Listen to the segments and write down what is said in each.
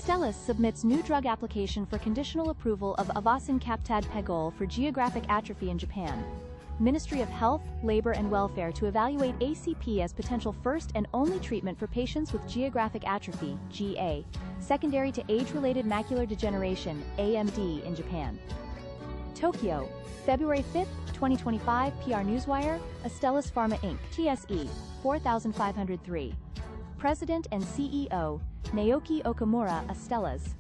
Astellas submits new drug application for conditional approval of Avacincaptad Pegol for geographic atrophy in Japan. Ministry of Health, Labor and Welfare to evaluate ACP as potential first and only treatment for patients with geographic atrophy, GA, secondary to age-related macular degeneration, AMD, in Japan. Tokyo, February 5, 2025. PR Newswire, Astellas Pharma Inc. TSE, 4503. President and CEO, Naoki Okamura, Astellas,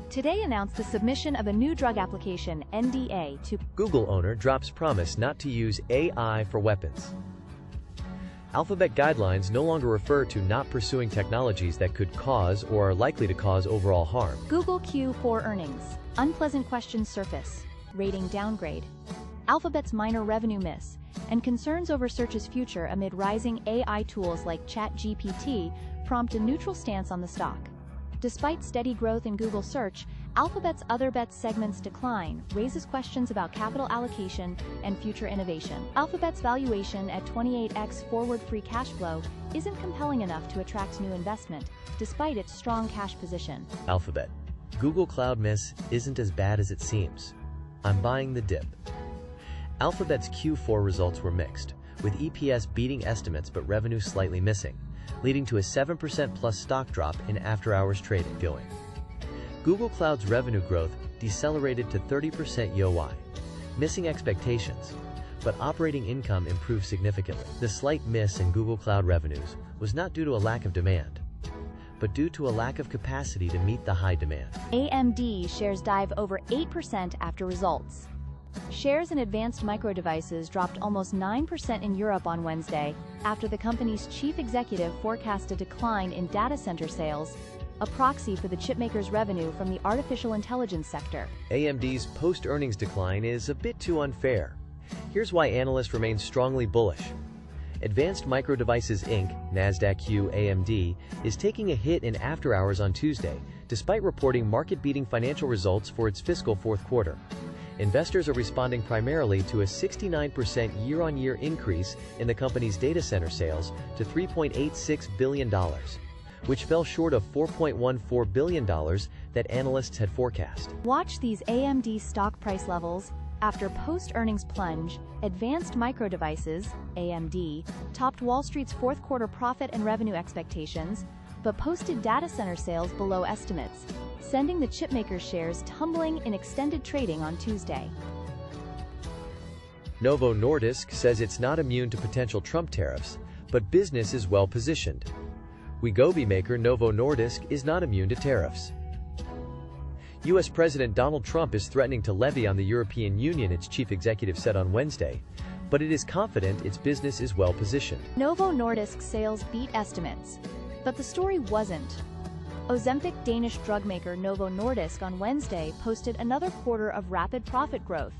today announced the submission of a new drug application, NDA, to Google owner drops promise not to use AI for weapons. Alphabet guidelines no longer refer to not pursuing technologies that could cause or are likely to cause overall harm. Google Q4 earnings. Unpleasant questions surface. Rating downgrade. Alphabet's minor revenue miss, and concerns over search's future amid rising AI tools like ChatGPT prompt a neutral stance on the stock. Despite steady growth in Google Search, Alphabet's other bets segment's decline raises questions about capital allocation and future innovation. Alphabet's valuation at 28x forward free cash flow isn't compelling enough to attract new investment, despite its strong cash position. Alphabet. Google Cloud miss isn't as bad as it seems. I'm buying the dip. Alphabet's Q4 results were mixed, with EPS beating estimates but revenue slightly missing, leading to a 7% plus stock drop in after-hours trading. Google Cloud's revenue growth decelerated to 30% YoY, missing expectations, but operating income improved significantly. The slight miss in Google Cloud revenues was not due to a lack of demand, but due to a lack of capacity to meet the high demand. AMD shares dive over 8% after results. Shares in Advanced Micro Devices dropped almost 9% in Europe on Wednesday, after the company's chief executive forecast a decline in data center sales, a proxy for the chipmaker's revenue from the artificial intelligence sector. AMD's post-earnings decline is a bit too unfair. Here's why analysts remain strongly bullish. Advanced Micro Devices Inc., Nasdaq Q AMD, is taking a hit in after-hours on Tuesday, despite reporting market-beating financial results for its fiscal fourth quarter. Investors are responding primarily to a 69% year-on-year increase in the company's data center sales to $3.86 billion, which fell short of $4.14 billion that analysts had forecast. Watch these AMD stock price levels. After post-earnings plunge, Advanced Micro Devices, AMD, topped Wall Street's fourth quarter profit and revenue expectations, but posted data center sales below estimates, sending the chipmaker's shares tumbling in extended trading on Tuesday. Novo Nordisk says it's not immune to potential Trump tariffs, but business is well positioned. Wegovy maker Novo Nordisk is not immune to tariffs. U.S. President Donald Trump is threatening to levy on the European Union, its chief executive said on Wednesday, but it is confident its business is well positioned. Novo Nordisk sales beat estimates, but the story wasn't. Ozempic Danish drug maker Novo Nordisk on Wednesday posted another quarter of rapid profit growth,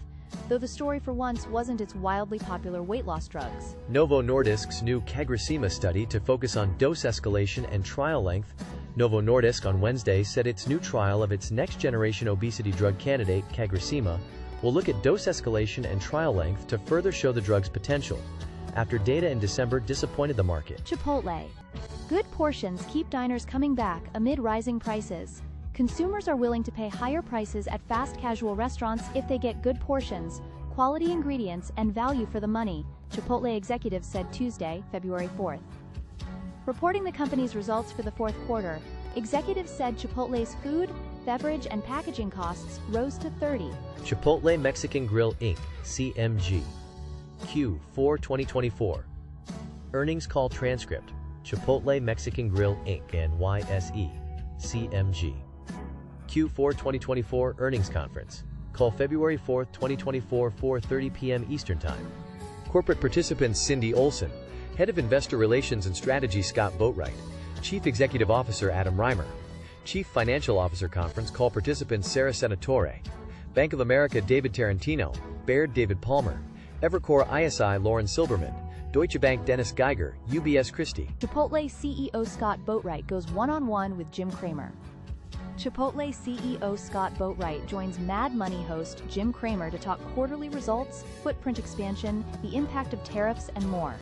though the story for once wasn't its wildly popular weight loss drugs. Novo Nordisk's new CagriSema study to focus on dose escalation and trial length. Novo Nordisk on Wednesday said its new trial of its next-generation obesity drug candidate, CagriSema, will look at dose escalation and trial length to further show the drug's potential, after data in December disappointed the market. Chipotle. Good portions keep diners coming back amid rising prices. Consumers are willing to pay higher prices at fast casual restaurants if they get good portions, quality ingredients, and value for the money, Chipotle executives said Tuesday, February 4th. Reporting the company's results for the fourth quarter, executives said Chipotle's food, beverage, and packaging costs rose to 30. Chipotle Mexican Grill Inc., CMG. Q4 2024. Earnings call transcript. Chipotle Mexican Grill Inc. NYSE. CMG. Q4 2024 earnings conference. Call February 4, 2024, 4:30 p.m. Eastern Time. Corporate participants Cindy Olson, Head of Investor Relations and Strategy Scott Boatwright, Chief Executive Officer Adam Reimer, Chief Financial Officer Conference Call participants Sarah Senatore, Bank of America David Tarantino, Baird David Palmer, Evercore ISI Lauren Silberman, Deutsche Bank Dennis Geiger, UBS Christie. Chipotle CEO Scott Boatwright goes one-on-one with Jim Cramer. Chipotle CEO Scott Boatwright joins Mad Money host Jim Cramer to talk quarterly results, footprint expansion, the impact of tariffs, and more.